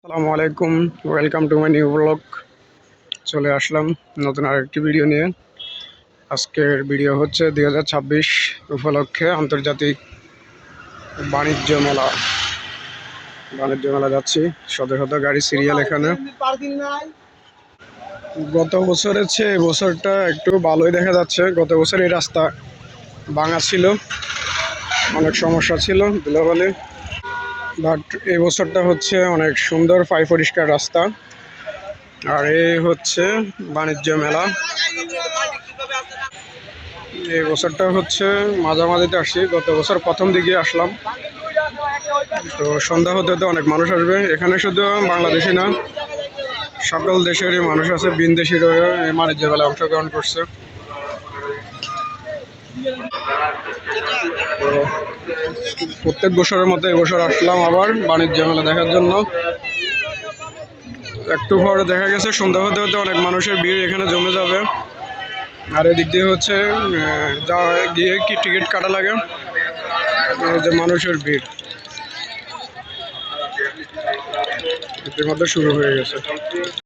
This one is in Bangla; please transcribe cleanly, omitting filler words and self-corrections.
আসসালামু আলাইকুম, welcome to my new blog. চলে আসলাম নতুন আরেকটি ভিডিও নিয়ে। আজকের ভিডিও হচ্ছে 2026 উপলক্ষে আন্তর্জাতিক বাণিজ্য মেলা। যাচ্ছি, শত শত গাড়ি সিরিয়াল এখানে। গত বছরের চেয়ে এবছরটা একটু ভালোই দেখা যাচ্ছে। গত বছর এই রাস্তা ভাঙা ছিল, অনেক সমস্যা ছিল ধুলাবালি, বাট এই বছরটা হচ্ছে অনেক সুন্দর পরিষ্কার রাস্তা। আর এই হচ্ছে বাণিজ্য মেলা। এই বছরটা হচ্ছে মাঝামাঝিতে আসছি, গত বছর প্রথম দিকে আসলাম। তো সন্ধ্যা হতে হতে অনেক মানুষ আসবে এখানে। শুধু বাংলাদেশি না, সকল দেশেরই মানুষ আছে, বিদেশিরও এই বাণিজ্য মেলায় অংশগ্রহণ করছে। তো প্রত্যেক বছরের মতো এবছর আসলাম আবার বাণিজ্য মেলা দেখার জন্য। একটু পরে দেখা গেছে সন্ধ্যা হতে হতে অনেক মানুষের ভিড় এখানে জমে যাবে। আর এদিক দিয়ে হচ্ছে যা গিয়ে কি টিকিট কাটা লাগে, যে মানুষের ভিড় ইতিমধ্যে শুরু হয়ে গেছে।